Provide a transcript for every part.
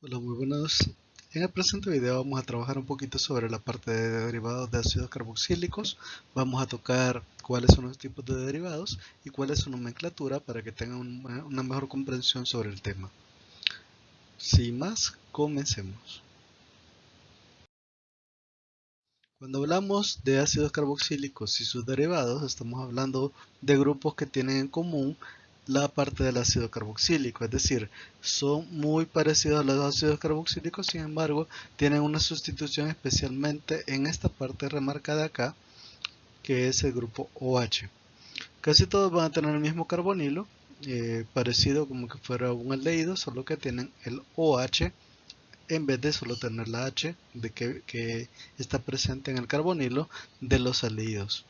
Hola, muy buenos. En el presente video vamos a trabajar un poquito sobre la parte de derivados de ácidos carboxílicos. Vamos a tocar cuáles son los tipos de derivados y cuál es su nomenclatura para que tengan una mejor comprensión sobre el tema. Sin más, comencemos. Cuando hablamos de ácidos carboxílicos y sus derivados, estamos hablando de grupos que tienen en común la parte del ácido carboxílico, es decir, son muy parecidos a los ácidos carboxílicos, sin embargo, tienen una sustitución especialmente en esta parte remarcada acá, que es el grupo OH. Casi todos van a tener el mismo carbonilo, parecido como que fuera un aldehído, solo que tienen el OH en vez de solo tener la H que está presente en el carbonilo de los aldehídos.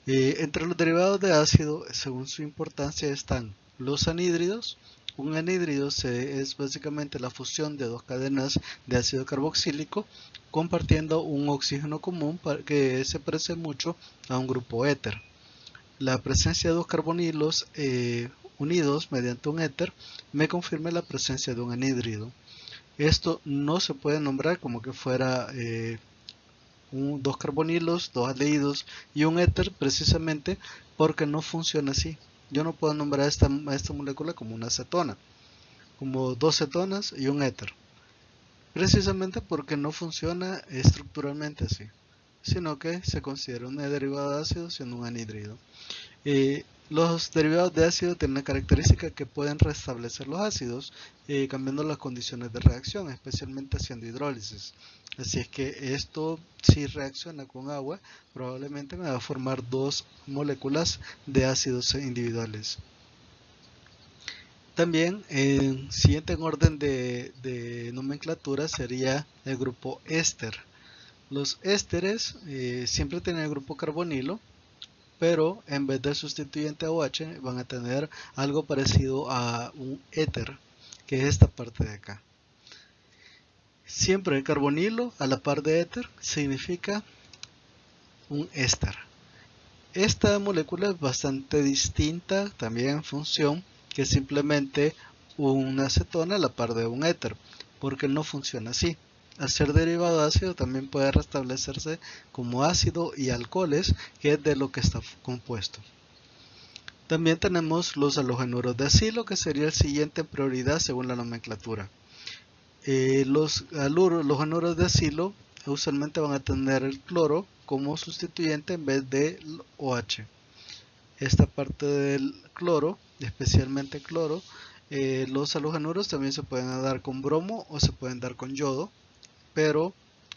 Entre los derivados de ácido, según su importancia, están los anhídridos. Un anhídrido es básicamente la fusión de dos cadenas de ácido carboxílico compartiendo un oxígeno común que se parece mucho a un grupo éter. La presencia de dos carbonilos unidos mediante un éter me confirma la presencia de un anhídrido. Esto no se puede nombrar como que fuera dos carbonilos, dos aldehídos y un éter precisamente porque no funciona así. Yo no puedo nombrar a esta molécula como una cetona, como dos cetonas y un éter, precisamente porque no funciona estructuralmente así, sino que se considera un derivado de ácido siendo un anhídrido. Los derivados de ácido tienen la característica que pueden restablecer los ácidos cambiando las condiciones de reacción, especialmente haciendo hidrólisis. Así es que esto, si reacciona con agua, probablemente me va a formar dos moléculas de ácidos individuales. También, siguiente en orden de nomenclatura sería el grupo éster. Los ésteres siempre tienen el grupo carbonilo, pero en vez del sustituyente OH van a tener algo parecido a un éter, que es esta parte de acá. Siempre el carbonilo a la par de éter significa un éster. Esta molécula es bastante distinta también en función que simplemente una acetona a la par de un éter, porque no funciona así. Al ser derivado de ácido también puede restablecerse como ácido y alcoholes, que es de lo que está compuesto. También tenemos los halogenuros de acilo, que sería el siguiente en prioridad según la nomenclatura. Los halogenuros de acilo usualmente van a tener el cloro como sustituyente en vez del OH. Esta parte del cloro, especialmente cloro, los halogenuros también se pueden dar con bromo o se pueden dar con yodo, pero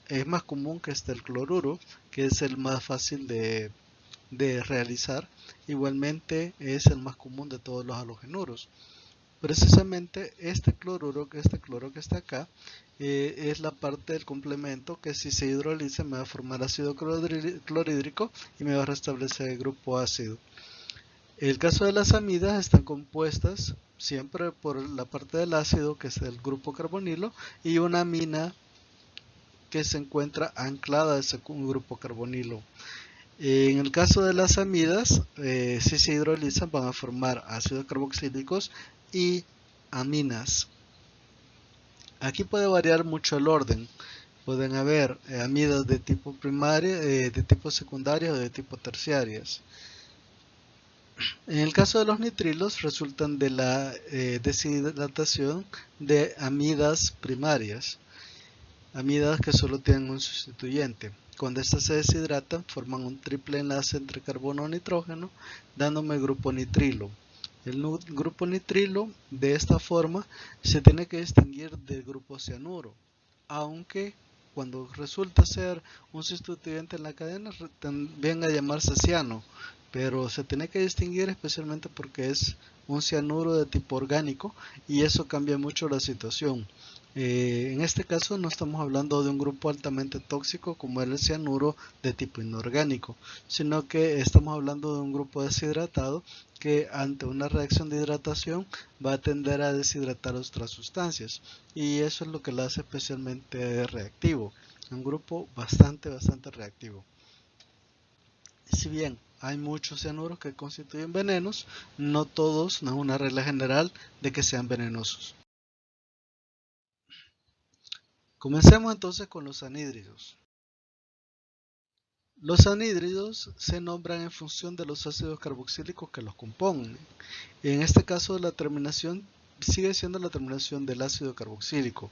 es más común que esté el cloruro, que es el más fácil de realizar. Igualmente es el más común de todos los halogenuros. Precisamente este cloro que está acá es la parte del complemento que si se hidroliza me va a formar ácido clorhídrico y me va a restablecer el grupo ácido. El caso de las amidas están compuestas siempre por la parte del ácido, que es el grupo carbonilo, y una amina que se encuentra anclada a ese grupo carbonilo. En el caso de las amidas, si se hidrolizan van a formar ácidos carboxílicos y aminas. Aquí puede variar mucho el orden. Pueden haber amidas de tipo primaria, de tipo secundaria o de tipo terciarias. En el caso de los nitrilos resultan de la deshidratación de amidas primarias, amidas que solo tienen un sustituyente. Cuando estas se deshidratan forman un triple enlace entre carbono y nitrógeno dándome el grupo nitrilo. El grupo nitrilo de esta forma se tiene que distinguir del grupo cianuro, aunque cuando resulta ser un sustituyente en la cadena también a llamarse ciano, pero se tiene que distinguir especialmente porque es un cianuro de tipo orgánico y eso cambia mucho la situación. En este caso no estamos hablando de un grupo altamente tóxico como el cianuro de tipo inorgánico, sino que estamos hablando de un grupo deshidratado que ante una reacción de hidratación va a tender a deshidratar otras sustancias y eso es lo que lo hace especialmente reactivo, un grupo bastante reactivo. Si bien hay muchos cianuros que constituyen venenos, no todos, no es una regla general de que sean venenosos. Comencemos entonces con los anhídridos. Los anhídridos se nombran en función de los ácidos carboxílicos que los componen. En este caso la terminación sigue siendo la terminación del ácido carboxílico.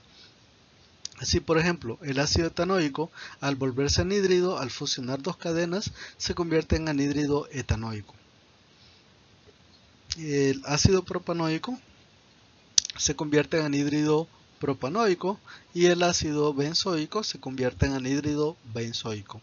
Así, por ejemplo, el ácido etanoico, al volverse anhídrido, al fusionar dos cadenas, se convierte en anhídrido etanoico. El ácido propanoico se convierte en anhídrido propanoico y el ácido benzoico se convierte en anhídrido benzoico.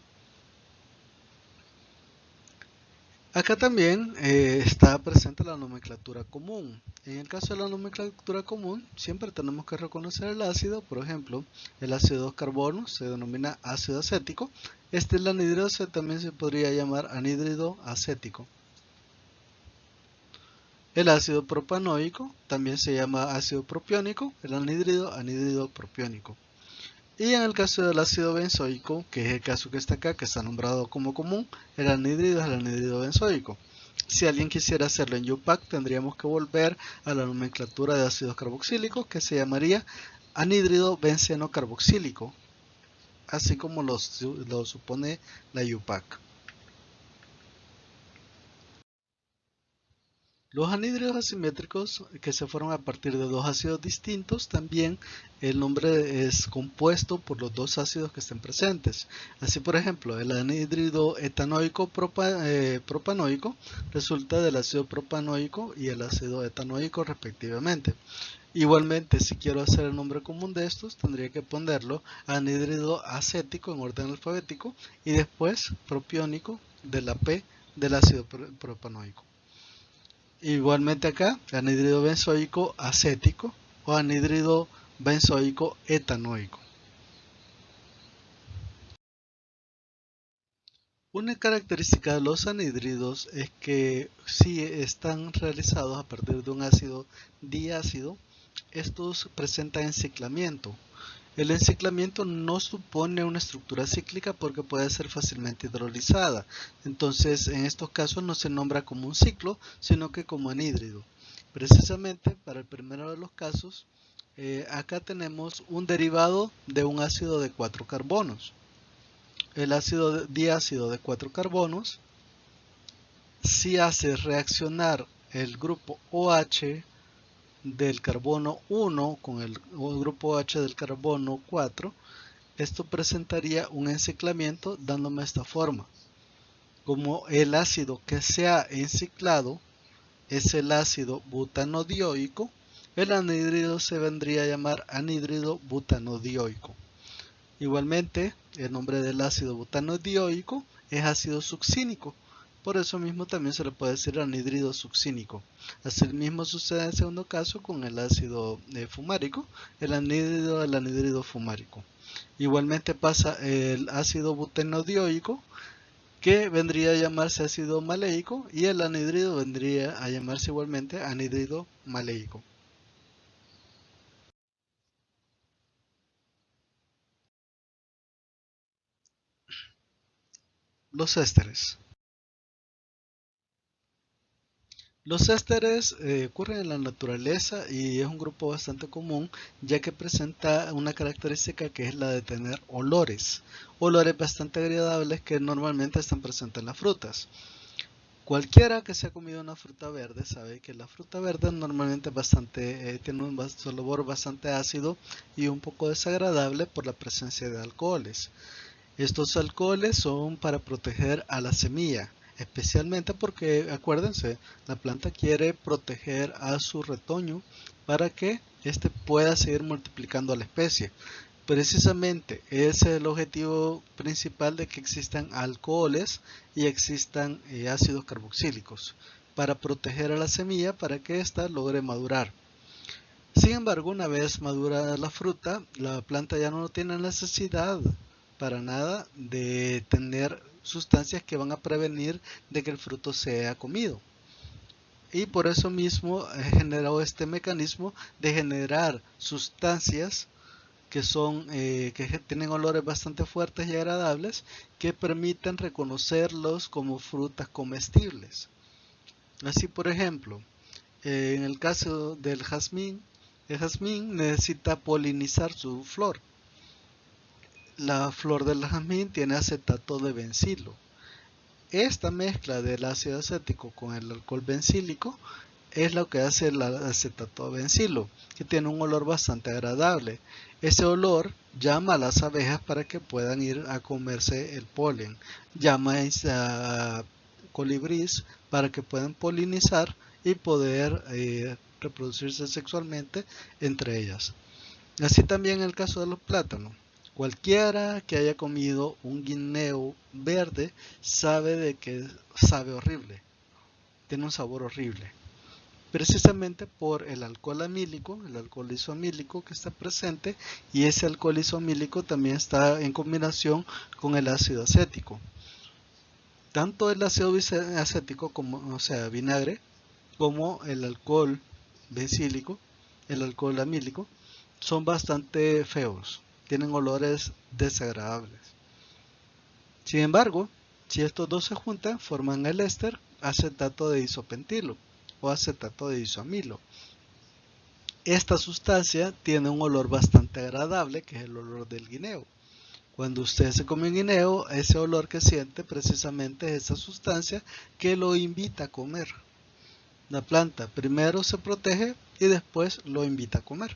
Acá también está presente la nomenclatura común. En el caso de la nomenclatura común, siempre tenemos que reconocer el ácido. Por ejemplo, el ácido de 2 carbonos se denomina ácido acético. El anhídrido también se podría llamar anhídrido acético. El ácido propanoico también se llama ácido propiónico, el anhídrido, anhídrido propiónico. Y en el caso del ácido benzoico, que es el caso que está acá, que está nombrado como común, el anhídrido es el anhídrido benzoico. Si alguien quisiera hacerlo en UPAC, tendríamos que volver a la nomenclatura de ácidos carboxílicos, que se llamaría anhídrido benceno carboxílico, así como lo supone la UPAC. Los anhídridos asimétricos que se forman a partir de dos ácidos distintos, también el nombre es compuesto por los dos ácidos que estén presentes. Así, por ejemplo, el anhídrido etanoico propanoico resulta del ácido propanoico y el ácido etanoico respectivamente. Igualmente, si quiero hacer el nombre común de estos, tendría que ponerlo anhídrido acético en orden alfabético y después propiónico de la P del ácido propanoico. Igualmente acá, anhídrido benzoico acético o anhídrido benzoico etanoico. Una característica de los anhídridos es que si están realizados a partir de un ácido diácido, estos presentan enciclamiento. El enciclamiento no supone una estructura cíclica porque puede ser fácilmente hidrolizada. Entonces, en estos casos no se nombra como un ciclo, sino que como anhídrido. Precisamente para el primero de los casos, acá tenemos un derivado de un ácido de 4 carbonos. El ácido diácido de 4 carbonos, si hace reaccionar el grupo OH del carbono 1 con el grupo OH del carbono 4, esto presentaría un enciclamiento dándome esta forma. Como el ácido que se ha enciclado es el ácido butanodioico, el anhídrido se vendría a llamar anhídrido butanodioico. Igualmente, el nombre del ácido butanodioico es ácido succínico. Por eso mismo también se le puede decir anhídrido succínico. Así mismo sucede en el segundo caso con el ácido fumárico, el anhídrido fumárico. Igualmente pasa el ácido butanodioico, que vendría a llamarse ácido maleico, y el anhídrido vendría a llamarse igualmente anhídrido maleico. Los ésteres. Los ésteres ocurren en la naturaleza y es un grupo bastante común, ya que presenta una característica que es la de tener olores bastante agradables que normalmente están presentes en las frutas. Cualquiera que se ha comido una fruta verde sabe que la fruta verde normalmente tiene un sabor bastante ácido y un poco desagradable por la presencia de alcoholes. Estos alcoholes son para proteger a la semilla, especialmente porque, acuérdense, la planta quiere proteger a su retoño para que éste pueda seguir multiplicando a la especie. Precisamente ese es el objetivo principal de que existan alcoholes y existan ácidos carboxílicos, para proteger a la semilla para que ésta logre madurar. Sin embargo, una vez madura la fruta, la planta ya no tiene necesidad para nada de tener sustancias que van a prevenir de que el fruto sea comido. Y por eso mismo generó este mecanismo de generar sustancias que tienen olores bastante fuertes y agradables que permiten reconocerlos como frutas comestibles. Así, por ejemplo, en el caso del jazmín, el jazmín necesita polinizar su flor. la flor del jazmín tiene acetato de bencilo. Esta mezcla del ácido acético con el alcohol bencílico es lo que hace el acetato de bencilo, que tiene un olor bastante agradable. Ese olor llama a las abejas para que puedan ir a comerse el polen, llama a colibrís para que puedan polinizar y poder reproducirse sexualmente entre ellas. Así también en el caso de los plátanos. Cualquiera que haya comido un guineo verde sabe de que sabe horrible, tiene un sabor horrible, precisamente por el alcohol amílico, el alcohol isoamílico que está presente, y ese alcohol isoamílico también está en combinación con el ácido acético. Tanto el ácido acético, como, o sea, vinagre, como el alcohol bencílico, el alcohol amílico, son bastante feos, tienen olores desagradables. Sin embargo, si estos dos se juntan, forman el éster acetato de isopentilo o acetato de isoamilo. Esta sustancia tiene un olor bastante agradable, que es el olor del guineo. Cuando usted se come un guineo, ese olor que siente precisamente es esa sustancia que lo invita a comer. La planta primero se protege y después lo invita a comer.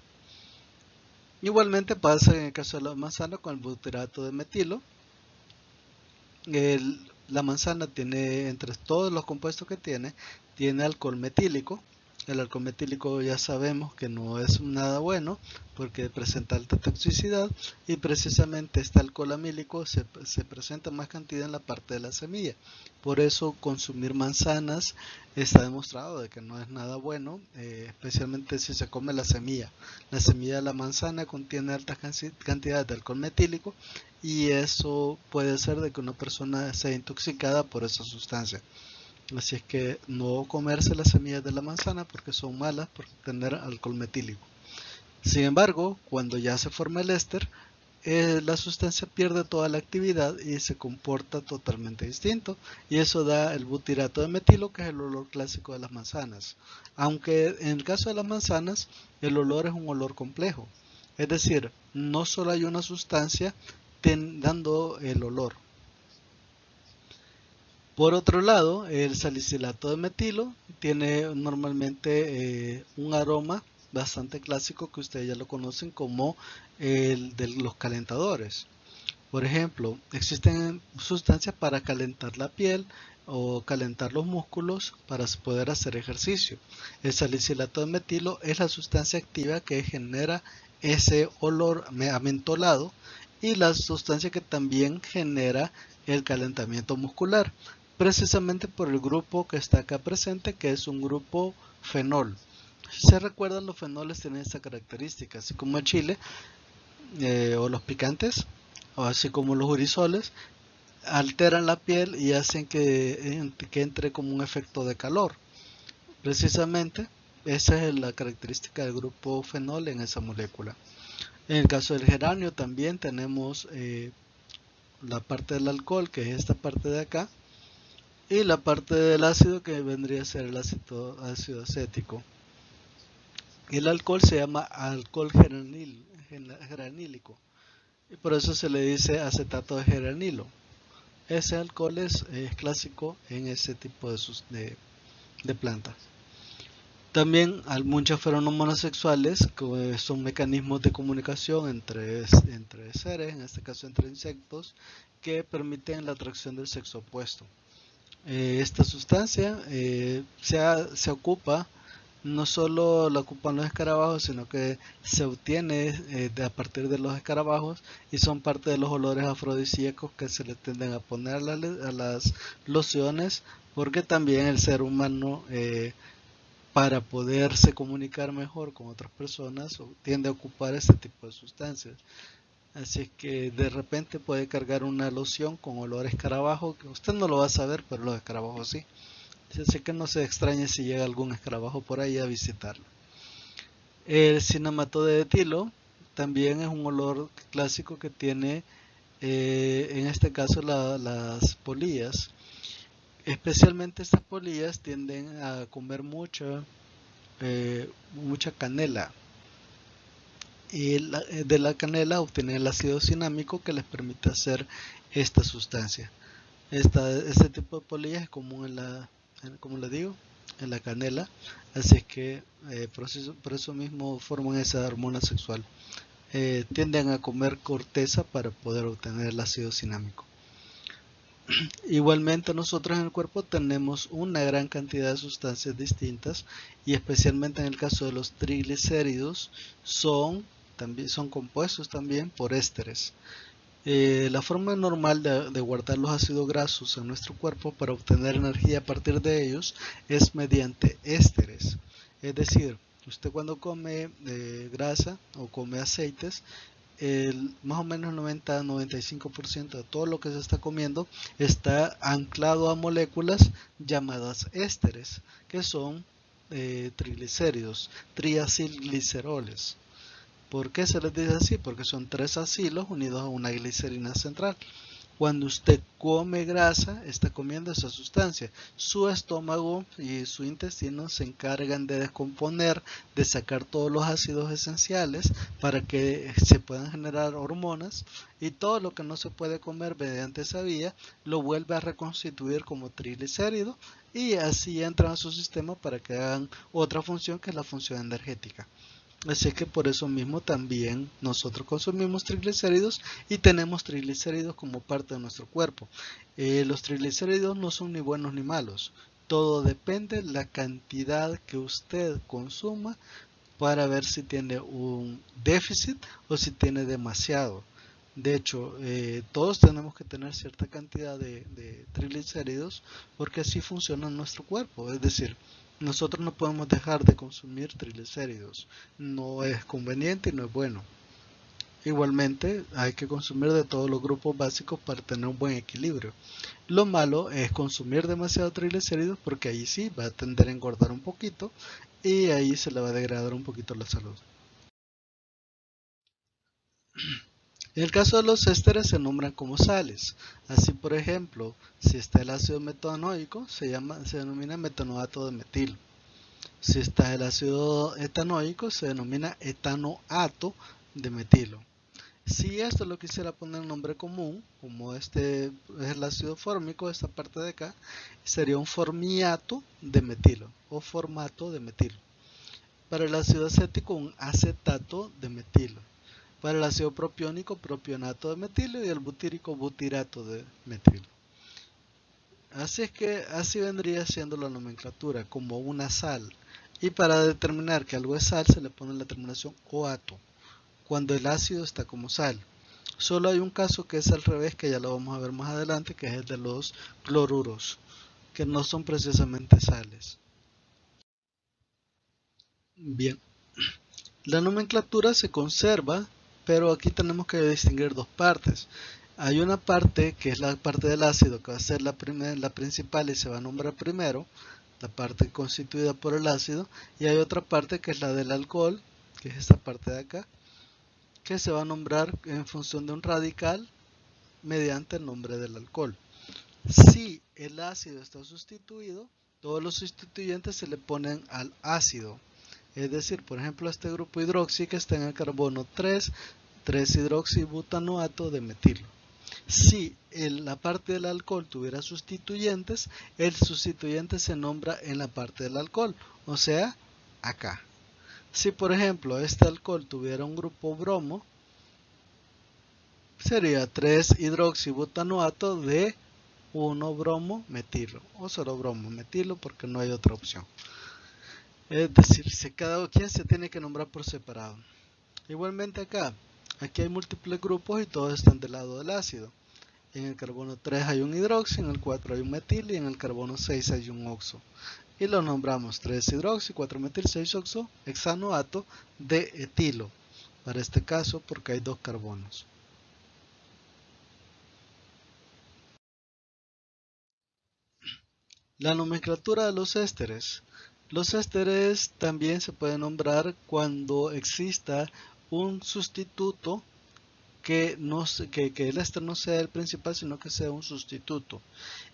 Igualmente pasa en el caso de la manzana con el butirato de metilo. La manzana tiene, entre todos los compuestos que tiene alcohol metílico. El alcohol metílico ya sabemos que no es nada bueno porque presenta alta toxicidad, y precisamente este alcohol amílico se presenta en más cantidad en la parte de la semilla. Por eso consumir manzanas está demostrado de que no es nada bueno, especialmente si se come la semilla. La semilla de la manzana contiene altas cantidades de alcohol metílico, y eso puede ser de que una persona sea intoxicada por esa sustancia. Así es que no comerse las semillas de la manzana porque son malas por tener alcohol metílico. Sin embargo, cuando ya se forma el éster, la sustancia pierde toda la actividad y se comporta totalmente distinto, y eso da el butirato de metilo, que es el olor clásico de las manzanas. Aunque en el caso de las manzanas el olor es un olor complejo, es decir, no solo hay una sustancia dando el olor. Por otro lado, el salicilato de metilo tiene normalmente un aroma bastante clásico que ustedes ya lo conocen como el de los calentadores. Por ejemplo, existen sustancias para calentar la piel o calentar los músculos para poder hacer ejercicio. El salicilato de metilo es la sustancia activa que genera ese olor amentolado, y la sustancia que también genera el calentamiento muscular, precisamente por el grupo que está acá presente, que es un grupo fenol. Si se recuerdan, los fenoles tienen esta característica, así como el chile o los picantes, o así como los urisoles, alteran la piel y hacen que entre como un efecto de calor. Precisamente esa es la característica del grupo fenol en esa molécula. En el caso del geranio también tenemos la parte del alcohol, que es esta parte de acá, y la parte del ácido, que vendría a ser el ácido acético. El alcohol se llama alcohol geranílico, y por eso se le dice acetato de geranilo. Ese alcohol es clásico en ese tipo de plantas. También hay muchas feromonas sexuales, que son mecanismos de comunicación entre seres, en este caso entre insectos, que permiten la atracción del sexo opuesto. Esta sustancia se ocupa, no solo la ocupan los escarabajos, sino que se obtiene a partir de los escarabajos, y son parte de los olores afrodisíacos que se le tienden a poner a las lociones, porque también el ser humano, para poderse comunicar mejor con otras personas, tiende a ocupar este tipo de sustancias. Así es que de repente puede cargar una loción con olor a escarabajo, que usted no lo va a saber, pero los escarabajos sí. Así que no se extrañe si llega algún escarabajo por ahí a visitarlo. El cinamato de etilo también es un olor clásico que tiene, en este caso, las polillas. Especialmente estas polillas tienden a comer mucha canela. y de la canela obtienen el ácido cinámico que les permite hacer esta sustancia. Este tipo de polillas es común como les digo, en la canela, así es que por eso mismo forman esa hormona sexual. Tienden a comer corteza para poder obtener el ácido cinámico. Igualmente nosotros en el cuerpo tenemos una gran cantidad de sustancias distintas y especialmente en el caso de los triglicéridos son compuestos también por ésteres. La forma normal de guardar los ácidos grasos en nuestro cuerpo para obtener energía a partir de ellos es mediante ésteres. Es decir, usted cuando come grasa o come aceites, más o menos 90-95% de todo lo que se está comiendo está anclado a moléculas llamadas ésteres, que son triglicéridos, triacilgliceroles. ¿Por qué se les dice así? Porque son 3 acilos unidos a una glicerina central. Cuando usted come grasa, está comiendo esa sustancia. Su estómago y su intestino se encargan de descomponer, de sacar todos los ácidos esenciales para que se puedan generar hormonas, y todo lo que no se puede comer mediante esa vía lo vuelve a reconstituir como triglicérido y así entran a su sistema para que hagan otra función, que es la función energética. Así que por eso mismo también nosotros consumimos triglicéridos y tenemos triglicéridos como parte de nuestro cuerpo. Los triglicéridos no son ni buenos ni malos. Todo depende de la cantidad que usted consuma para ver si tiene un déficit o si tiene demasiado. De hecho, todos tenemos que tener cierta cantidad de triglicéridos porque así funciona nuestro cuerpo. Es decir, nosotros no podemos dejar de consumir triglicéridos. No es conveniente y no es bueno. Igualmente, hay que consumir de todos los grupos básicos para tener un buen equilibrio. Lo malo es consumir demasiado triglicéridos porque ahí sí va a tender a engordar un poquito y ahí se le va a degradar un poquito la salud. En el caso de los ésteres se nombran como sales. Así, por ejemplo, si está el ácido metanoico, se denomina metanoato de metilo. Si está el ácido etanoico, se denomina etanoato de metilo. Si esto lo quisiera poner en nombre común, como este es el ácido fórmico, esta parte de acá, sería un formiato de metilo o formato de metilo. Para el ácido acético, un acetato de metilo. Para el ácido propiónico, propionato de metilo, y el butírico, butirato de metilo. Así es que así vendría siendo la nomenclatura, como una sal. Y para determinar que algo es sal se le pone la terminación oato, cuando el ácido está como sal. Solo hay un caso que es al revés, que ya lo vamos a ver más adelante, que es el de los cloruros, que no son precisamente sales. Bien, la nomenclatura se conserva, pero aquí tenemos que distinguir dos partes. Hay una parte que es la parte del ácido, que va a ser la principal y se va a nombrar primero, la parte constituida por el ácido, y hay otra parte que es la del alcohol, que es esta parte de acá, que se va a nombrar en función de un radical mediante el nombre del alcohol. Si el ácido está sustituido, todos los sustituyentes se le ponen al ácido. Es decir, por ejemplo, este grupo hidroxi que está en el carbono 3, 3-hidroxibutanoato de metilo. Si la parte del alcohol tuviera sustituyentes, el sustituyente se nombra en la parte del alcohol, o sea, acá. Si por ejemplo este alcohol tuviera un grupo bromo, sería 3-hidroxibutanoato de 1-bromo metilo, o solo bromo metilo porque no hay otra opción. Es decir, cada quien se tiene que nombrar por separado. Igualmente aquí hay múltiples grupos y todos están del lado del ácido. En el carbono 3 hay un hidroxi, en el 4 hay un metil y en el carbono 6 hay un oxo. Y lo nombramos 3-hidroxi, 4-metil, 6-oxo, hexanoato de etilo. Para este caso porque hay dos carbonos. La nomenclatura de los ésteres. Los ésteres también se pueden nombrar cuando exista un sustituto que el éster no sea el principal, sino que sea un sustituto.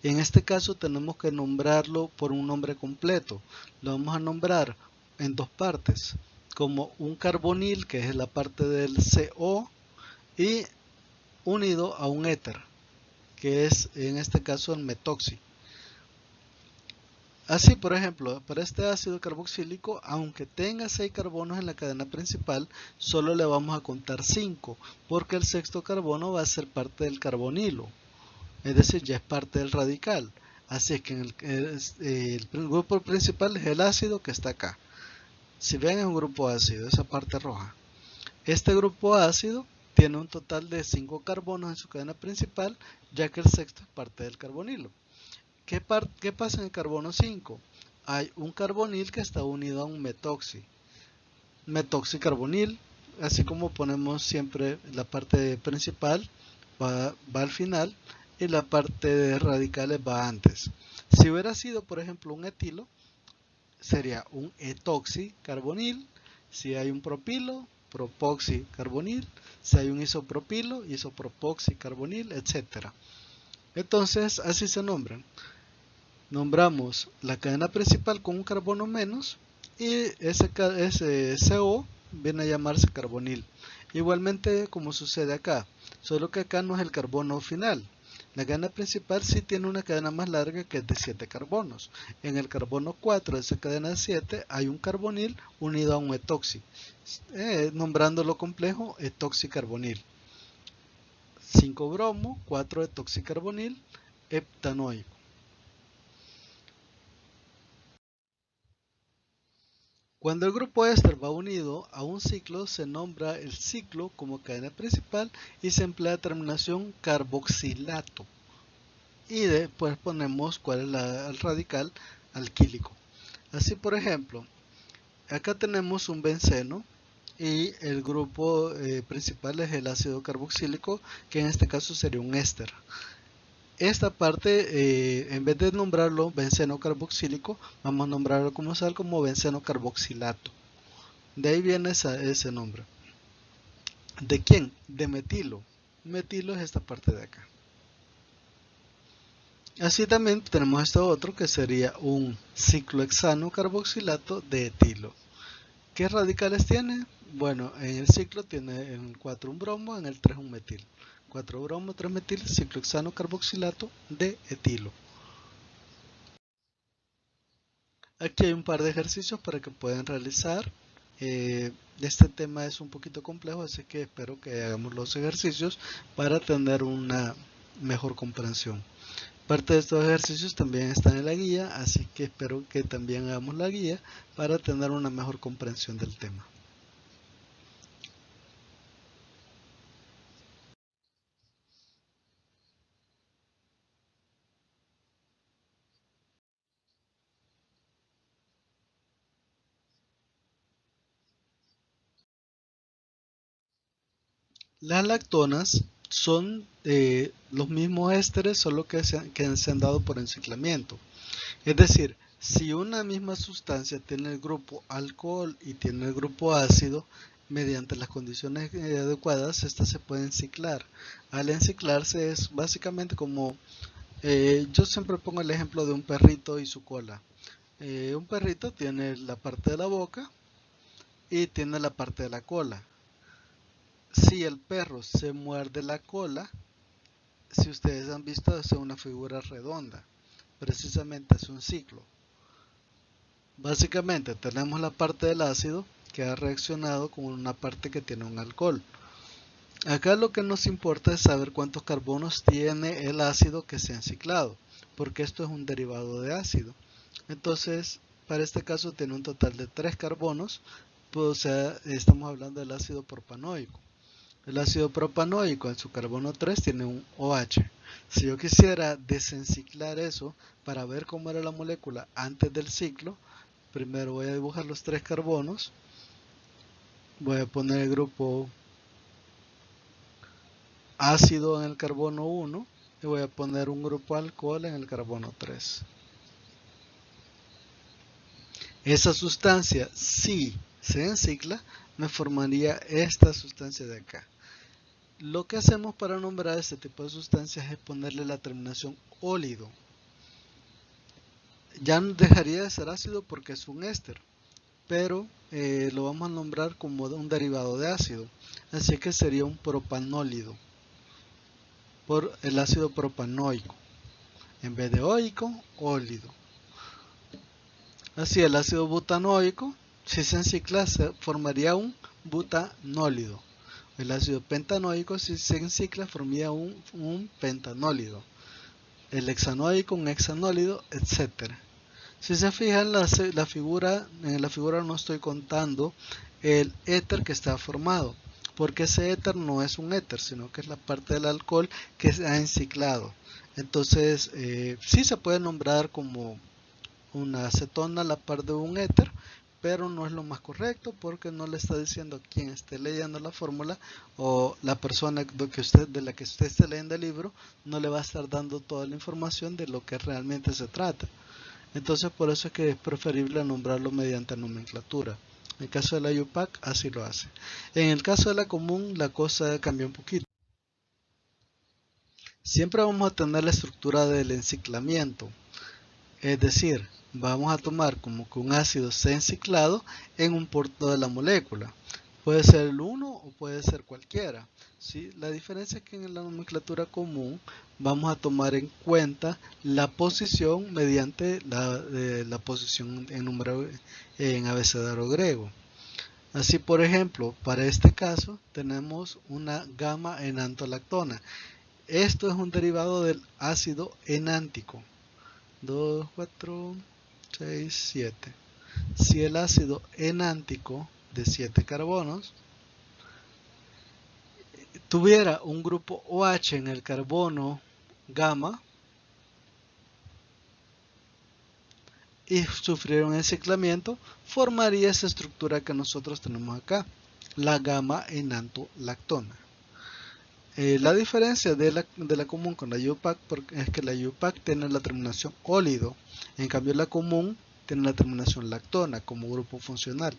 En este caso tenemos que nombrarlo por un nombre completo. Lo vamos a nombrar en dos partes. como un carbonil, que es la parte del CO, y unido a un éter, que es en este caso el metoxi. Así, por ejemplo, para este ácido carboxílico, aunque tenga 6 carbonos en la cadena principal, solo le vamos a contar 5, porque el sexto carbono va a ser parte del carbonilo, es decir, ya es parte del radical. Así es que el grupo principal es el ácido que está acá. Si ven, es un grupo ácido, esa parte roja. Este grupo ácido tiene un total de 5 carbonos en su cadena principal, ya que el sexto es parte del carbonilo. ¿Qué pasa en el carbono 5? Hay un carbonil que está unido a un metoxicarbonil, así como ponemos siempre la parte principal va al final y la parte de radicales va antes. Si hubiera sido, por ejemplo, un etilo, sería un etoxicarbonil. Si hay un propilo, propoxicarbonil. Si hay un isopropilo, isopropoxicarbonil, etc. Entonces, así se nombran. Nombramos la cadena principal con un carbono menos y ese CO viene a llamarse carbonil. Igualmente como sucede acá, solo que acá no es el carbono final. La cadena principal sí tiene una cadena más larga que es de 7 carbonos. En el carbono 4 de esa cadena de 7 hay un carbonil unido a un etoxi, nombrándolo complejo etoxicarbonil. 5 bromo, 4 etoxicarbonil heptanoico. Cuando el grupo éster va unido a un ciclo, se nombra el ciclo como cadena principal y se emplea la terminación carboxilato. Y después ponemos cuál es el radical alquílico. Así, por ejemplo, acá tenemos un benceno y el grupo principal es el ácido carboxílico, que en este caso sería un éster. Esta parte, en vez de nombrarlo benceno carboxílico, vamos a nombrarlo como benceno carboxilato. De ahí viene ese nombre. ¿De quién? De metilo. Metilo es esta parte de acá. Así también tenemos esto otro que sería un ciclohexano carboxilato de etilo. ¿Qué radicales tiene? Bueno, en el ciclo tiene en el 4 un bromo, en el 3 un metil. 4 bromo, 3 metil, ciclohexano carboxilato de etilo. Aquí hay un par de ejercicios para que puedan realizar. Este tema es un poquito complejo, así que espero que hagamos los ejercicios para tener una mejor comprensión. Parte de estos ejercicios también están en la guía, así que espero que también hagamos la guía para tener una mejor comprensión del tema. Las lactonas son los mismos ésteres, solo que se han dado por enciclamiento. Es decir, si una misma sustancia tiene el grupo alcohol y tiene el grupo ácido, mediante las condiciones adecuadas, estas se pueden ciclar. Al enciclarse es básicamente como, yo siempre pongo el ejemplo de un perrito y su cola. Un perrito tiene la parte de la boca y tiene la parte de la cola. Si el perro se muerde la cola, si ustedes han visto, es una figura redonda. Precisamente es un ciclo. Básicamente tenemos la parte del ácido que ha reaccionado con una parte que tiene un alcohol. Acá lo que nos importa es saber cuántos carbonos tiene el ácido que se ha enciclado, porque esto es un derivado de ácido. Entonces, para este caso tiene un total de 3 carbonos, pues, o sea, estamos hablando del ácido propanoico. El ácido propanoico en su carbono 3 tiene un OH. Si yo quisiera desenciclar eso para ver cómo era la molécula antes del ciclo, primero voy a dibujar los 3 carbonos, voy a poner el grupo ácido en el carbono 1 y voy a poner un grupo alcohol en el carbono 3. Esa sustancia, si se encicla, me formaría esta sustancia de acá. Lo que hacemos para nombrar este tipo de sustancias es ponerle la terminación ólido. Ya dejaría de ser ácido porque es un éster, pero lo vamos a nombrar como un derivado de ácido, así que sería un propanólido por el ácido propanoico, en vez de oico, ólido. Así el ácido butanoico, si se encicla, formaría un butanólido. El ácido pentanoico, si se encicla, formaría un pentanólido. El hexanoico, un hexanólido, etc. Si se fijan en la figura no estoy contando el éter que está formado, porque ese éter no es un éter, sino que es la parte del alcohol que se ha enciclado. Entonces, sí se puede nombrar como una acetona a la par de un éter, pero no es lo más correcto porque no le está diciendo a quien esté leyendo la fórmula o la persona de la que usted esté leyendo el libro, no le va a estar dando toda la información de lo que realmente se trata. Entonces por eso es que es preferible nombrarlo mediante nomenclatura. En el caso de la UPAC así lo hace. En el caso de la común la cosa cambia un poquito. Siempre vamos a tener la estructura del enciclamiento. Es decir, vamos a tomar como que un ácido sea enciclado en un punto de la molécula. Puede ser el 1 o puede ser cualquiera. ¿Sí? La diferencia es que en la nomenclatura común vamos a tomar en cuenta la posición mediante la posición en número en abecedario griego. Así, por ejemplo, para este caso tenemos una gamma enantolactona. Esto es un derivado del ácido enántico. 2, 4, 6, 7. Si el ácido enántico de 7 carbonos tuviera un grupo OH en el carbono gamma y sufriera un enciclamiento, formaría esa estructura que nosotros tenemos acá, la gamma enantolactona. La diferencia de la común con la UPAC es que la UPAC tiene la terminación ólido, en cambio la común tiene la terminación lactona como grupo funcional.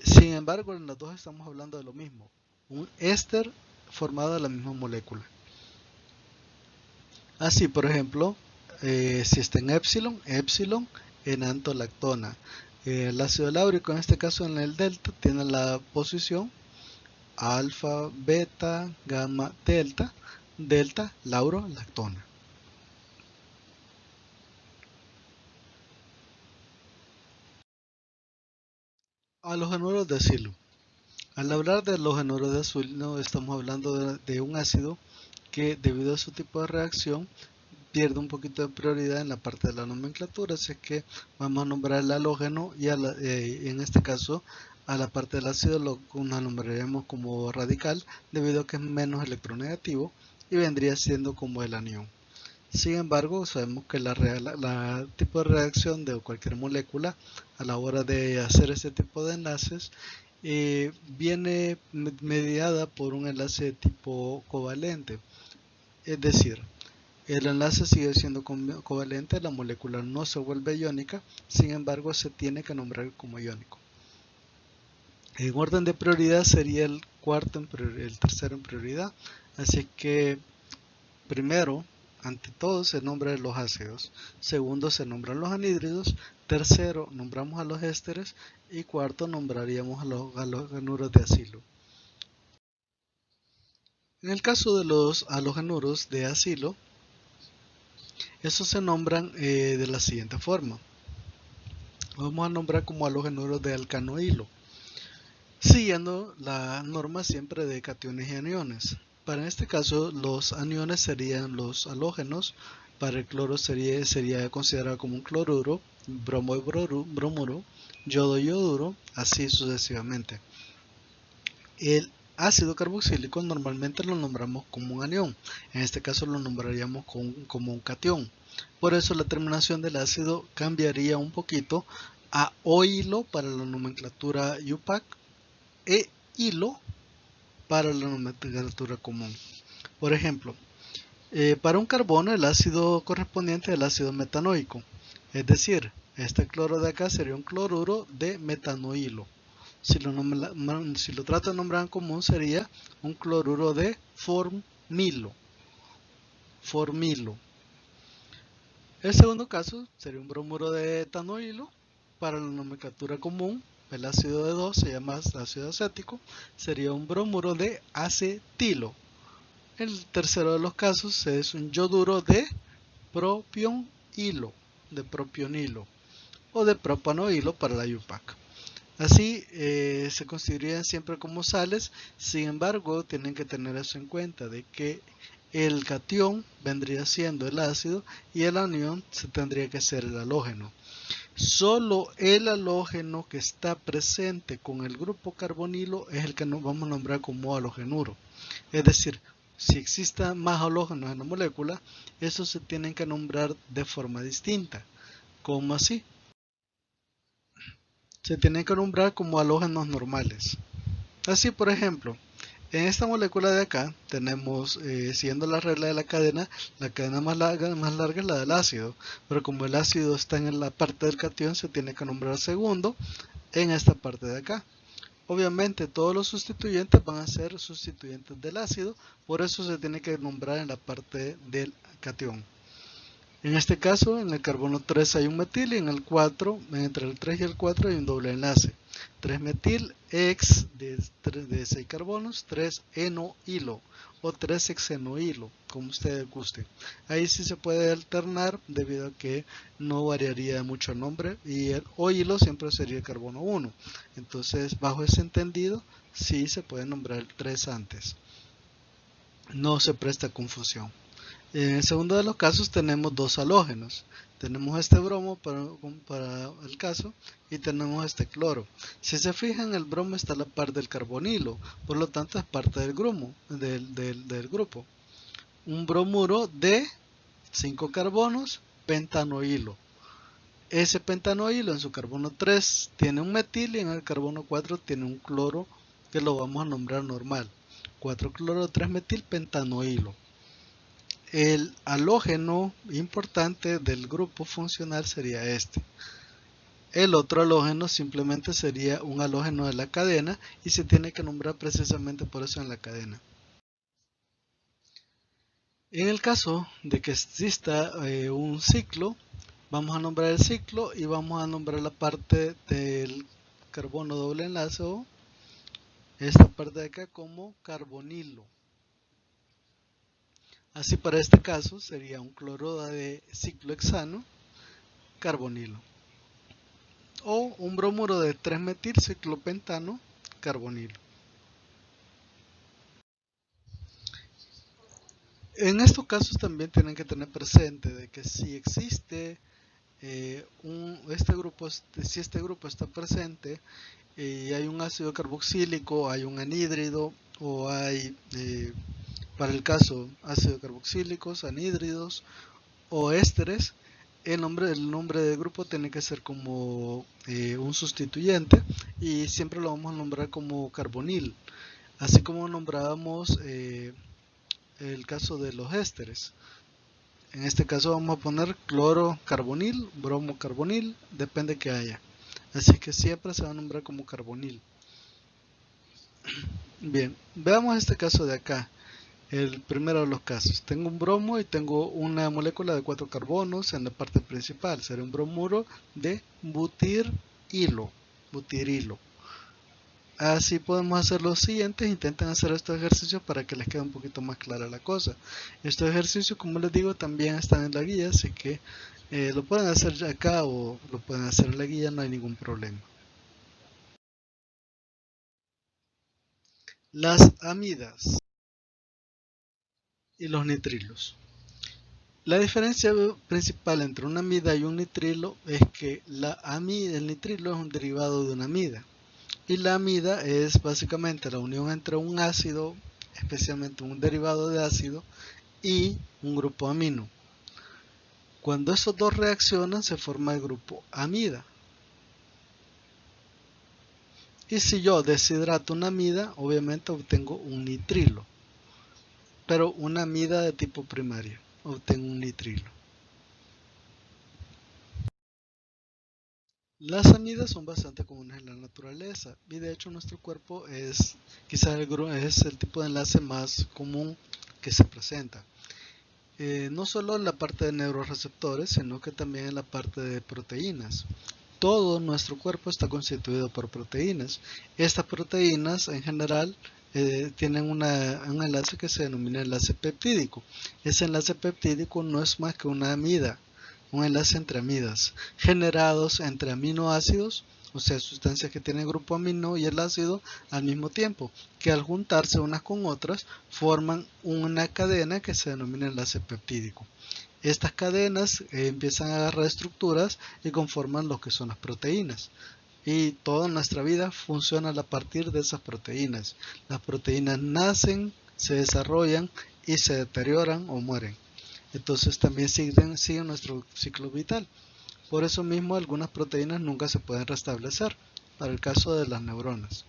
Sin embargo, en las dos estamos hablando de lo mismo, un éster formado de la misma molécula. Así, por ejemplo, si está en épsilon enantolactona. El ácido láurico, en este caso en el delta, tiene la posición alfa, beta, gamma, delta, delta, lauro, lactona. Halogenuros de acilo. Al hablar de halogenuros de acilo, estamos hablando de un ácido que debido a su tipo de reacción pierde un poquito de prioridad en la parte de la nomenclatura, así que vamos a nombrar el halógeno y en este caso a la parte del ácido lo nombraremos como radical debido a que es menos electronegativo y vendría siendo como el anión. Sin embargo, sabemos que la tipo de reacción de cualquier molécula a la hora de hacer este tipo de enlaces viene mediada por un enlace de tipo covalente, es decir, el enlace sigue siendo covalente, la molécula no se vuelve iónica, sin embargo se tiene que nombrar como iónico. En orden de prioridad sería el tercero en prioridad, así que primero, ante todo se nombran los ácidos, segundo se nombran los anhídridos, tercero nombramos a los ésteres y cuarto nombraríamos a los halogenuros de acilo. En el caso de los halogenuros de acilo, estos se nombran de la siguiente forma. Vamos a nombrar como halogenuros de alcanohilo, siguiendo la norma siempre de cationes y aniones. Para este caso, los aniones serían los halógenos. Para el cloro sería considerado como un cloruro, bromo y bromuro, yodo y yoduro, así sucesivamente. El ácido carboxílico normalmente lo nombramos como un anión, en este caso lo nombraríamos como un catión. Por eso la terminación del ácido cambiaría un poquito a oilo para la nomenclatura UPAC e hilo para la nomenclatura común. Por ejemplo, para un carbono el ácido correspondiente es el ácido metanoico, es decir, este cloro de acá sería un cloruro de metanoilo. Si lo trato de nombrar en común sería un cloruro de formilo. El segundo caso sería un bromuro de etanoilo para la nomenclatura común el ácido de 2 se llama ácido acético, sería un bromuro de acetilo. El tercero de los casos es un yoduro de propionilo, o de propanoilo para la IUPAC. Así se considerarían siempre como sales, sin embargo tienen que tener eso en cuenta, de que el catión vendría siendo el ácido y el anión se tendría que ser el halógeno. Solo el halógeno que está presente con el grupo carbonilo es el que nos vamos a nombrar como halogenuro. Es decir, si existen más halógenos en la molécula, esos se tienen que nombrar de forma distinta. ¿Cómo así? Se tienen que nombrar como halógenos normales. Así, por ejemplo, en esta molécula de acá tenemos, siguiendo la regla de la cadena más larga es la del ácido, pero como el ácido está en la parte del catión, se tiene que nombrar segundo en esta parte de acá. Obviamente todos los sustituyentes van a ser sustituyentes del ácido, por eso se tiene que nombrar en la parte del catión. En este caso, en el carbono 3 hay un metil y en el 4, entre el 3 y el 4 hay un doble enlace. 3-metil ex de 6 carbonos, 3-eno-hilo o 3-hexeno-hilo, como ustedes gusten. Ahí sí se puede alternar debido a que no variaría mucho el nombre y el o-hilo siempre sería el carbono 1. Entonces, bajo ese entendido, sí se puede nombrar el 3 antes. No se presta confusión. En el segundo de los casos tenemos dos halógenos. Tenemos este bromo para el caso y tenemos este cloro. Si se fijan, el bromo está a la par del carbonilo, por lo tanto es parte del grupo. Un bromuro de 5 carbonos, pentanohilo. Ese pentanohilo en su carbono 3 tiene un metil y en el carbono 4 tiene un cloro que lo vamos a nombrar normal. 4-cloro 3-metil pentanohilo. El halógeno importante del grupo funcional sería este. El otro halógeno simplemente sería un halógeno de la cadena y se tiene que nombrar precisamente por eso en la cadena. En el caso de que exista un ciclo, vamos a nombrar el ciclo y vamos a nombrar la parte del carbono doble enlace o esta parte de acá como carbonilo. Así para este caso sería un cloro de ciclohexano carbonilo o un bromuro de 3-metilciclopentano carbonilo. En estos casos también tienen que tener presente de que si existe si este grupo está presente y hay un ácido carboxílico, hay un anhídrido o hay, para el caso, ácido carboxílicos, anhídridos o ésteres, el nombre del grupo tiene que ser como un sustituyente y siempre lo vamos a nombrar como carbonil, así como nombrábamos el caso de los ésteres. En este caso vamos a poner cloro carbonil, bromo carbonil, depende que haya. Así que siempre se va a nombrar como carbonil. Bien, veamos este caso de acá. El primero de los casos. Tengo un bromo y tengo una molécula de 4 carbonos en la parte principal. Será un bromuro de butirilo. Así podemos hacer los siguientes. Intenten hacer estos ejercicios para que les quede un poquito más clara la cosa. Estos ejercicios, como les digo, también están en la guía, así que lo pueden hacer acá o lo pueden hacer en la guía, no hay ningún problema. Las amidas y los nitrilos. La diferencia principal entre una amida y un nitrilo es que el nitrilo es un derivado de una amida y la amida es básicamente la unión entre un ácido, especialmente un derivado de ácido, y un grupo amino. Cuando esos dos reaccionan se forma el grupo amida. Y si yo deshidrato una amida, obviamente obtengo un nitrilo, pero una amida de tipo primario, obtengo un nitrilo. Las amidas son bastante comunes en la naturaleza y de hecho nuestro cuerpo es quizás es el tipo de enlace más común que se presenta. No solo en la parte de neuroreceptores, sino que también en la parte de proteínas. todo nuestro cuerpo está constituido por proteínas. Estas proteínas en general tienen un enlace que se denomina enlace peptídico. Ese enlace peptídico no es más que una amida, un enlace entre amidas, generados entre aminoácidos, o sea, sustancias que tienen el grupo amino y el ácido al mismo tiempo, que al juntarse unas con otras forman una cadena que se denomina enlace peptídico. Estas cadenas empiezan a agarrar estructuras y conforman lo que son las proteínas. Y toda nuestra vida funciona a partir de esas proteínas. Las proteínas nacen, se desarrollan y se deterioran o mueren. Entonces también siguen nuestro ciclo vital. Por eso mismo algunas proteínas nunca se pueden restablecer, para el caso de las neuronas.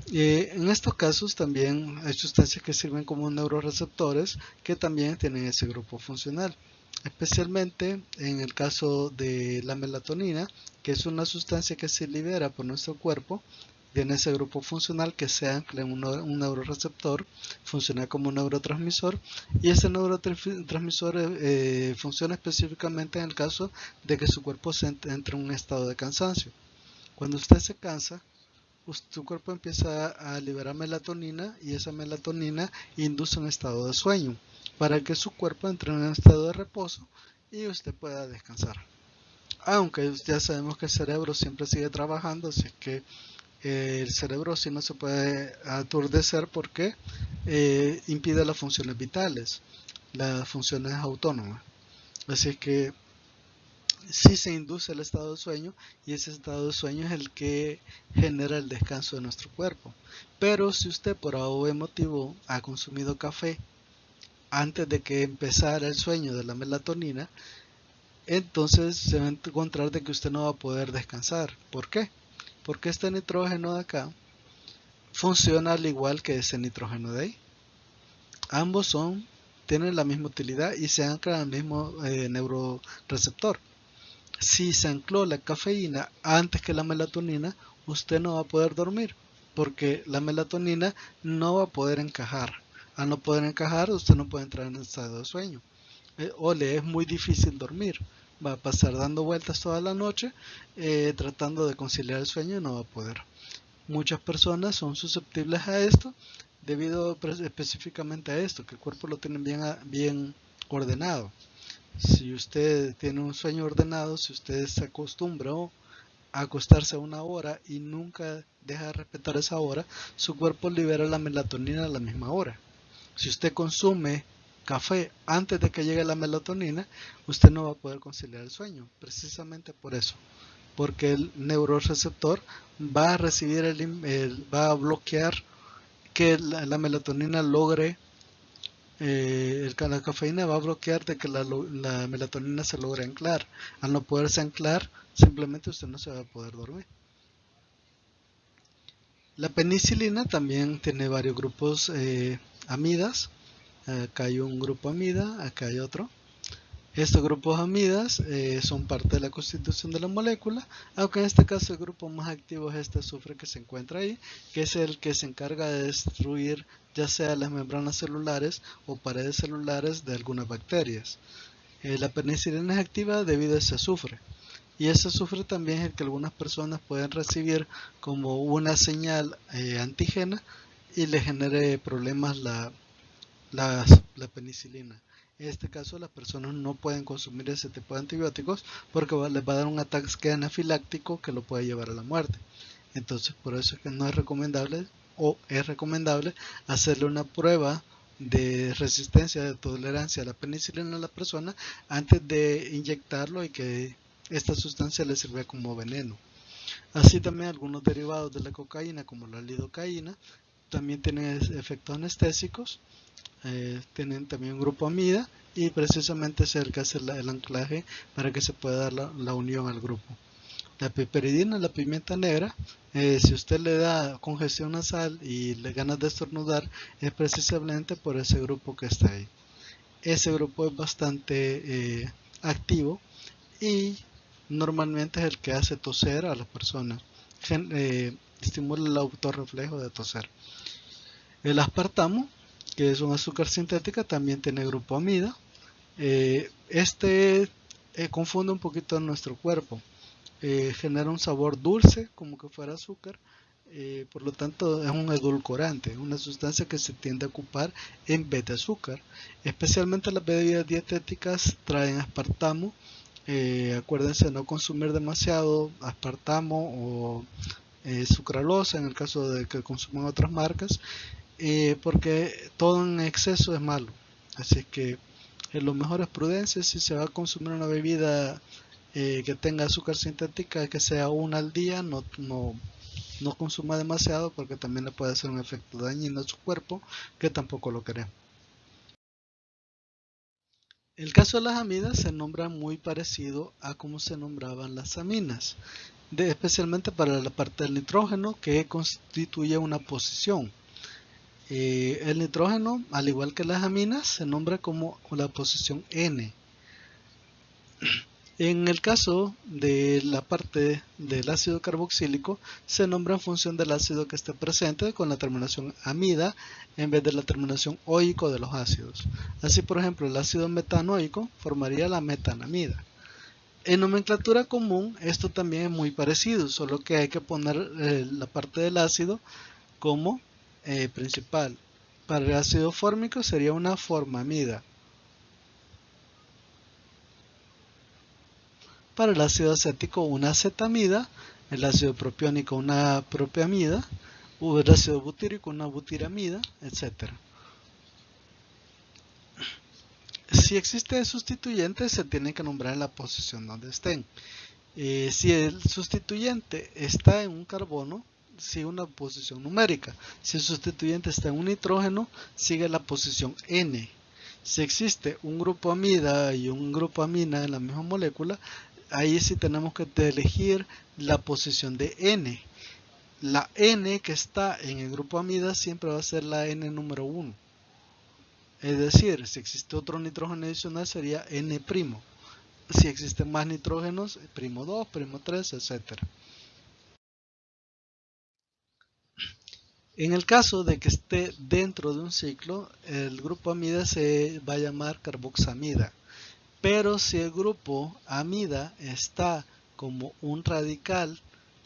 En estos casos también hay sustancias que sirven como neuroreceptores que también tienen ese grupo funcional, especialmente en el caso de la melatonina, que es una sustancia que se libera por nuestro cuerpo, tiene ese grupo funcional que se ancla en un neuroreceptor, funciona como un neurotransmisor, y ese neurotransmisor funciona específicamente en el caso de que su cuerpo entre en un estado de cansancio. Cuando usted se cansa, tu cuerpo empieza a liberar melatonina y esa melatonina induce un estado de sueño para que su cuerpo entre en un estado de reposo y usted pueda descansar. Aunque ya sabemos que el cerebro siempre sigue trabajando, así que el cerebro sí no se puede aturdecer porque impide las funciones vitales, las funciones autónomas. Así que sí se induce el estado de sueño y ese estado de sueño es el que genera el descanso de nuestro cuerpo. Pero si usted por algún motivo ha consumido café antes de que empezara el sueño de la melatonina, entonces se va a encontrar de que usted no va a poder descansar. ¿Por qué? Porque este nitrógeno de acá funciona al igual que ese nitrógeno de ahí. Ambos tienen la misma utilidad y se anclan al mismo neuroreceptor. Si se ancló la cafeína antes que la melatonina, usted no va a poder dormir porque la melatonina no va a poder encajar. Al no poder encajar, usted no puede entrar en el estado de sueño. O le es muy difícil dormir. Va a pasar dando vueltas toda la noche tratando de conciliar el sueño y no va a poder. Muchas personas son susceptibles a esto debido específicamente a esto, que el cuerpo lo tiene bien ordenado. Si usted tiene un sueño ordenado, si usted se acostumbra a acostarse a una hora y nunca deja de respetar esa hora, su cuerpo libera la melatonina a la misma hora. Si usted consume café antes de que llegue la melatonina, usted no va a poder conciliar el sueño, precisamente por eso, porque el neuroreceptor va a recibir va a bloquear que la melatonina logre la cafeína va a bloquear de que la melatonina se logre anclar. Al no poderse anclar, simplemente usted no se va a poder dormir. La penicilina también tiene varios grupos amidas. Acá hay un grupo amida, acá hay otro. Estos grupos amidas son parte de la constitución de la molécula, aunque en este caso el grupo más activo es este azufre que se encuentra ahí, que es el que se encarga de destruir ya sea las membranas celulares o paredes celulares de algunas bacterias. La penicilina es activa debido a ese azufre, y ese azufre también es el que algunas personas pueden recibir como una señal antígena y le genere problemas la penicilina. En este caso las personas no pueden consumir ese tipo de antibióticos porque les va a dar un ataque anafiláctico que lo puede llevar a la muerte. Entonces por eso es que no es recomendable o es recomendable hacerle una prueba de resistencia, de tolerancia a la penicilina a la persona antes de inyectarlo y que esta sustancia le sirva como veneno. Así también algunos derivados de la cocaína como la lidocaína también tienen efectos anestésicos. Tienen también un grupo amida y precisamente es el que hace el anclaje para que se pueda dar la unión al grupo. La piperidina, la pimienta negra, si usted le da congestión nasal y le ganas de estornudar, es precisamente por ese grupo que está ahí. Ese grupo es bastante activo y normalmente es el que hace toser a las personas, estimula el autorreflejo de toser. El aspartamo, que es un azúcar sintética, también tiene grupo amida. Este confunde un poquito nuestro cuerpo, genera un sabor dulce, como que fuera azúcar. Por lo tanto, es un edulcorante, una sustancia que se tiende a ocupar en vez de azúcar. Especialmente las bebidas dietéticas traen aspartamo. Acuérdense no consumir demasiado aspartamo o sucralosa en el caso de que consuman otras marcas, porque todo en exceso es malo. Así que lo mejor es prudencia. Si se va a consumir una bebida que tenga azúcar sintética, que sea una al día, no consuma demasiado, porque también le puede hacer un efecto dañino a su cuerpo, que tampoco lo queremos. El caso de las amidas se nombra muy parecido a cómo se nombraban las aminas, especialmente para la parte del nitrógeno, que constituye una posición. El nitrógeno, al igual que las aminas, se nombra como la posición N. En el caso de la parte del ácido carboxílico, se nombra en función del ácido que esté presente con la terminación amida en vez de la terminación oico de los ácidos. Así, por ejemplo, el ácido metanoico formaría la metanamida. En nomenclatura común, esto también es muy parecido, solo que hay que poner la parte del ácido como principal. Para el ácido fórmico sería una formamida. Para el ácido acético una acetamida, el ácido propiónico una propiamida, el ácido butírico una butiramida, etc. Si existe sustituyente, se tiene que nombrar en la posición donde estén. Si el sustituyente está en un carbono, sigue una posición numérica. Si el sustituyente está en un nitrógeno, sigue la posición N. Si existe un grupo amida y un grupo amina en la misma molécula, ahí sí tenemos que elegir la posición de N. La N que está en el grupo amida siempre va a ser la N número 1. Es decir, si existe otro nitrógeno adicional sería N'. Si existen más nitrógenos, primo 2, primo 3, etc. En el caso de que esté dentro de un ciclo, el grupo amida se va a llamar carboxamida. Pero si el grupo amida está como un radical,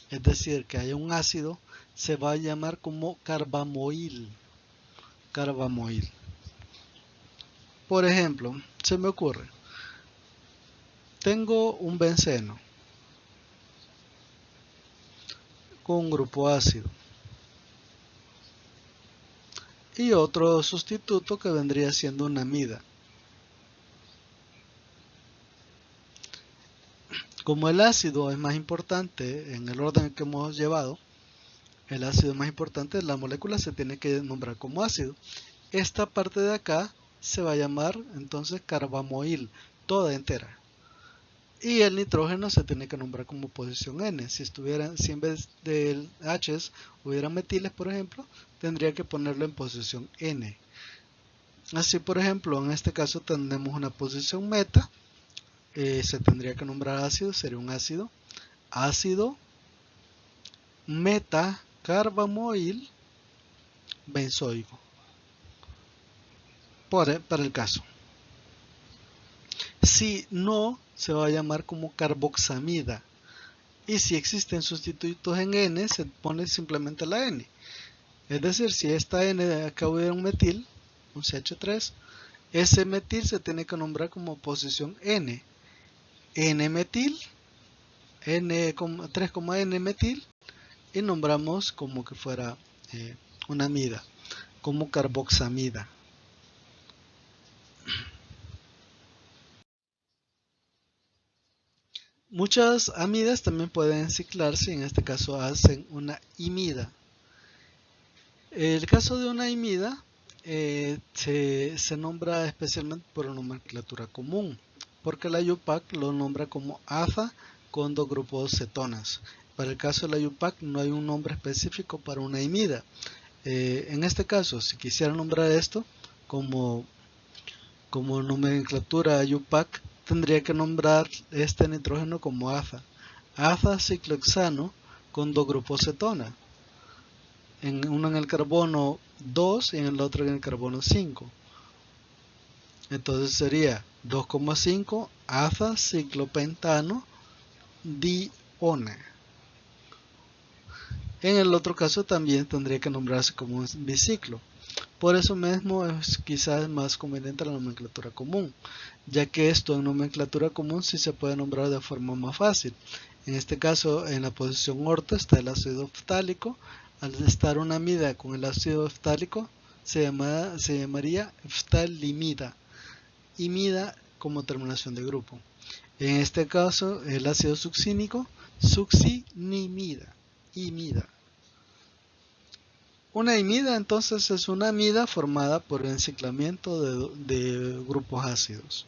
es decir, que haya un ácido, se va a llamar como carbamoil. Carbamoil. Por ejemplo, se me ocurre, tengo un benceno con un grupo ácido y otro sustituto que vendría siendo una amida. Como el ácido es más importante en el orden que hemos llevado, el ácido más importante de la molécula se tiene que nombrar como ácido. Esta parte de acá se va a llamar entonces carbamoil, toda entera. Y el nitrógeno se tiene que nombrar como posición N. Si en vez de H hubiera metiles, por ejemplo, tendría que ponerlo en posición N. Así, por ejemplo, en este caso tenemos una posición meta. Se tendría que nombrar ácido, sería un ácido metacarbamoil benzoico. Para el caso. Si no, se va a llamar como carboxamida. Y si existen sustitutos en N, se pone simplemente la N. Es decir, si esta N de acá hubiera un metil, un CH3, ese metil se tiene que nombrar como posición N. N-metil, N3,N-metil, y nombramos como que fuera una amida, como carboxamida. Muchas amidas también pueden ciclarse, en este caso hacen una imida. El caso de una imida se nombra especialmente por nomenclatura común, porque la IUPAC lo nombra como aza con dos grupos cetonas. Para el caso de la IUPAC no hay un nombre específico para una imida. En este caso, si quisiera nombrar esto como nomenclatura IUPAC, tendría que nombrar este nitrógeno como aza. Aza ciclohexano con dos grupos cetona. Uno en el carbono 2 y en el otro en el carbono 5. Entonces sería 2,5 aza ciclopentano ona. En el otro caso también tendría que nombrarse como un biciclo. Por eso mismo es quizás más conveniente la nomenclatura común, ya que esto en nomenclatura común sí se puede nombrar de forma más fácil. En este caso, en la posición orto está el ácido ftálico. Al estar una amida con el ácido ftálico, se llamaría ftalimida, imida como terminación de grupo. En este caso, el ácido succínico, succinimida, imida. Una imida entonces es una amida formada por el enciclamiento de grupos ácidos.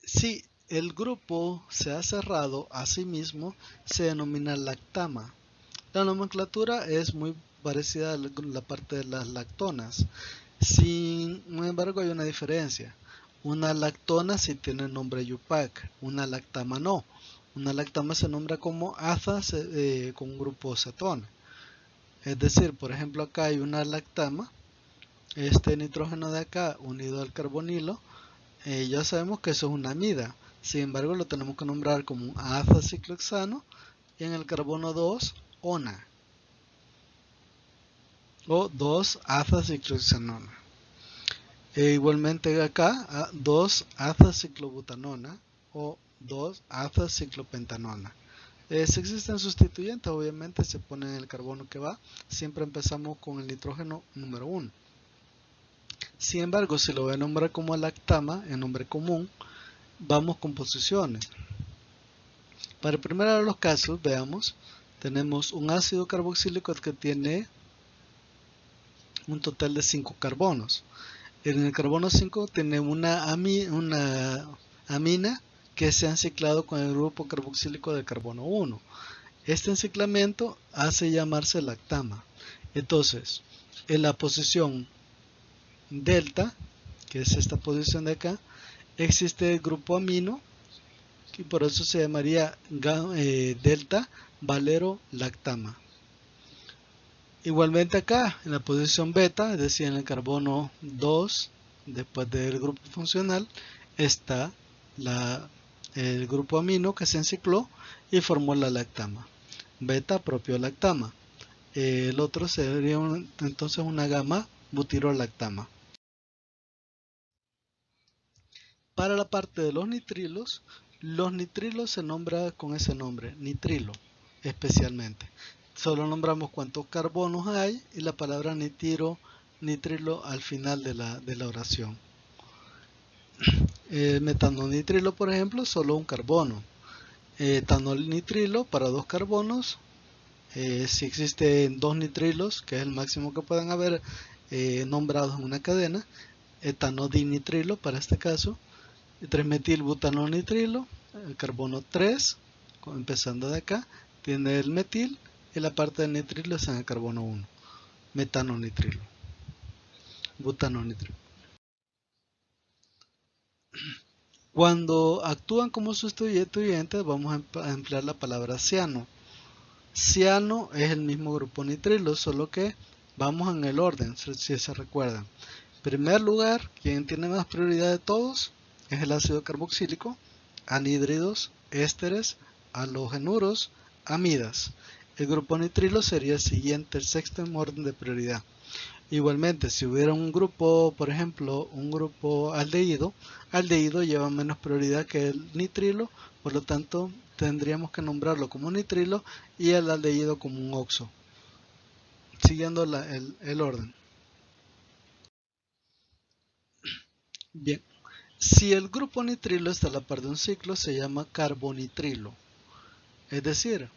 Si el grupo se ha cerrado a sí mismo, se denomina lactama. La nomenclatura es muy parecida a la parte de las lactonas. Sin embargo, hay una diferencia. Una lactona sí tiene nombre IUPAC, una lactama no. Una lactama se nombra como aza con un grupo cetona. Es decir, por ejemplo, acá hay una lactama, este nitrógeno de acá unido al carbonilo, ya sabemos que eso es una amida. Sin embargo, lo tenemos que nombrar como un aza-ciclohexano y en el carbono 2, ona. O 2-aza-ciclohexanona. Igualmente acá, 2-aza-ciclobutanona o 2-aza-ciclopentanona. Si existen sustituyentes, obviamente se pone en el carbono que va. Siempre empezamos con el nitrógeno número 1. Sin embargo, si lo voy a nombrar como lactama, en nombre común, vamos con posiciones. Para el primero de los casos, veamos, tenemos un ácido carboxílico que tiene un total de 5 carbonos. En el carbono 5 tiene una amina que se ha enciclado con el grupo carboxílico del carbono 1. Este enciclamiento hace llamarse lactama. Entonces, en la posición delta, que es esta posición de acá, existe el grupo amino y por eso se llamaría delta valero lactama. Igualmente acá, en la posición beta, es decir, en el carbono 2, después del grupo funcional, está el grupo amino que se encicló y formó la lactama. Beta propio lactama. El otro sería entonces una gamma butirolactama. Para la parte de los nitrilos se nombra con ese nombre, nitrilo, especialmente. Solo nombramos cuántos carbonos hay y la palabra nitrilo al final de la oración. Metanonitrilo, por ejemplo, solo un carbono. Etanol nitrilo para 2 carbonos. Si existen 2 nitrilos, que es el máximo que puedan haber nombrados en una cadena. Etanodinitrilo para este caso. 3-metilbutanonitrilo, el carbono 3, empezando de acá, tiene el metil y la parte del nitrilo es en el carbono 1, metanonitrilo, butanonitrilo. Cuando actúan como sustituyentes vamos a emplear la palabra ciano. Ciano es el mismo grupo nitrilo, solo que vamos en el orden, si se recuerdan. En primer lugar, quien tiene más prioridad de todos es el ácido carboxílico, anhídridos, ésteres, halogenuros, amidas. El grupo nitrilo sería el siguiente, el sexto en orden de prioridad. Igualmente, si hubiera un grupo, por ejemplo, un grupo aldehído lleva menos prioridad que el nitrilo, por lo tanto tendríamos que nombrarlo como nitrilo y el aldehído como un oxo, siguiendo el orden. Bien. Si el grupo nitrilo está a la par de un ciclo, se llama carbonitrilo. Es decir,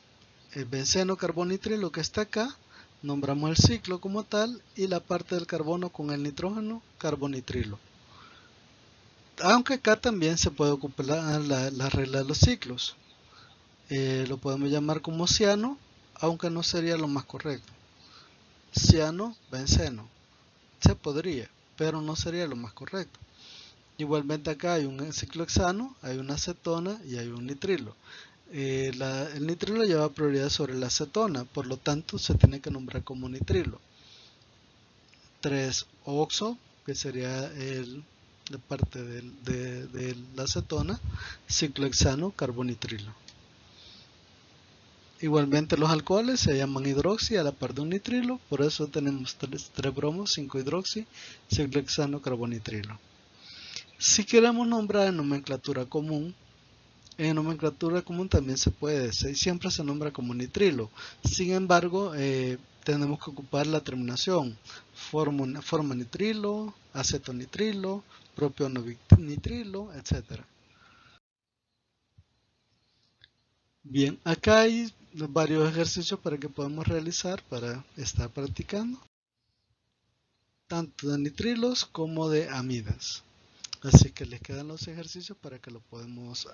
el benceno carbonitrilo que está acá, nombramos el ciclo como tal y la parte del carbono con el nitrógeno, carbonitrilo. Aunque acá también se puede ocupar la regla de los ciclos. Lo podemos llamar como ciano, aunque no sería lo más correcto. Ciano, benceno. Se podría, pero no sería lo más correcto. Igualmente acá hay un ciclohexano, hay una acetona y hay un nitrilo. El nitrilo lleva prioridad sobre la acetona, por lo tanto se tiene que nombrar como nitrilo. 3-oxo, que sería el de parte de la acetona, ciclohexano carbonitrilo. Igualmente los alcoholes se llaman hidroxi a la par de un nitrilo, por eso tenemos 3 bromos, 5 hidroxi, ciclohexano carbonitrilo. Si queremos nombrar en nomenclatura común también se puede, siempre se nombra como nitrilo. Sin embargo, tenemos que ocupar la terminación forma nitrilo, acetonitrilo, propiononitrilo, etc. Bien, acá hay varios ejercicios para que podamos realizar para estar practicando, tanto de nitrilos como de amidas. Así que les quedan los ejercicios para que lo podamos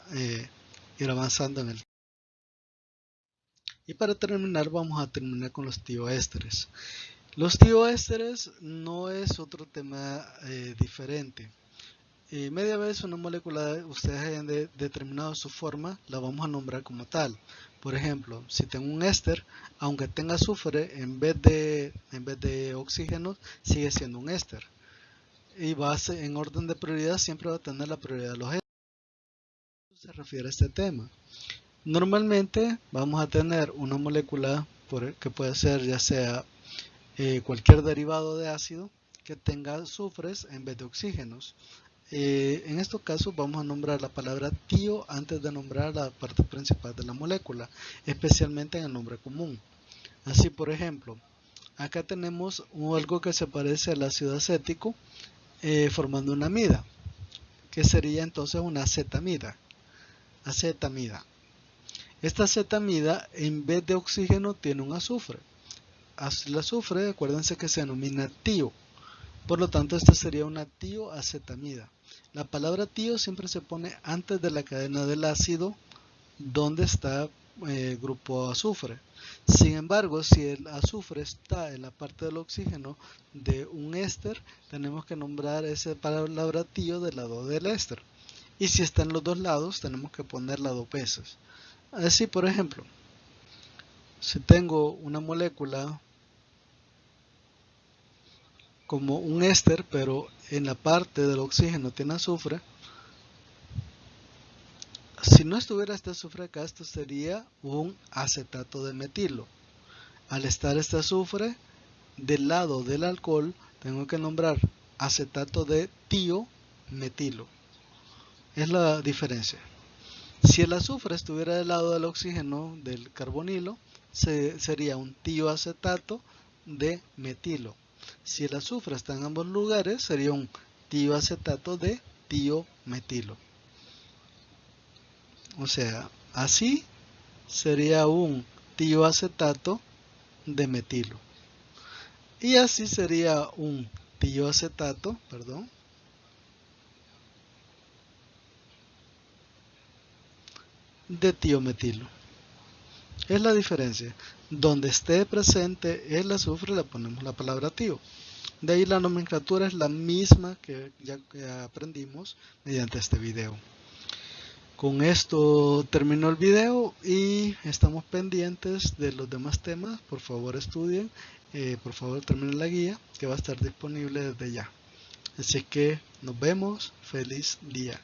ir avanzando en el. Y para terminar, vamos a terminar con los tioésteres. Los tioésteres no es otro tema diferente. Media vez una molécula ustedes hayan determinado su forma, la vamos a nombrar como tal. Por ejemplo, si tengo un éster, aunque tenga azufre, en vez de oxígeno, sigue siendo un éster. Y en orden de prioridad siempre va a tener la prioridad de los ésteres. Se refiere a este tema. Normalmente vamos a tener una molécula que puede ser ya sea cualquier derivado de ácido que tenga azufres en vez de oxígenos. En estos casos vamos a nombrar la palabra tio antes de nombrar la parte principal de la molécula, especialmente en el nombre común. Así, por ejemplo, acá tenemos algo que se parece al ácido acético formando una amida, que sería entonces una acetamida. Esta acetamida en vez de oxígeno tiene un azufre. El azufre, acuérdense que se denomina tio. Por lo tanto, esta sería una tioacetamida. La palabra tio siempre se pone antes de la cadena del ácido donde está el grupo azufre. Sin embargo, si el azufre está en la parte del oxígeno de un éster, tenemos que nombrar esa palabra tio del lado del éster. Y si está en los dos lados, tenemos que ponerla dos veces. Así, por ejemplo, si tengo una molécula como un éster, pero en la parte del oxígeno tiene azufre, si no estuviera este azufre acá, esto sería un acetato de metilo. Al estar este azufre del lado del alcohol, tengo que nombrar acetato de tiometilo. Es la diferencia. Si el azufre estuviera del lado del oxígeno del carbonilo, sería un tioacetato de metilo. Si el azufre está en ambos lugares, sería un tioacetato de tiometilo. O sea, así sería un tioacetato de metilo. Y así sería un tioacetato, de tiometilo. Es la diferencia. Donde esté presente el azufre le ponemos la palabra tio. De ahí la nomenclatura es la misma que ya aprendimos mediante este video. Con esto terminó el video y estamos pendientes de los demás temas. Por favor estudien, por favor terminen la guía que va a estar disponible desde ya. Así que nos vemos, feliz día.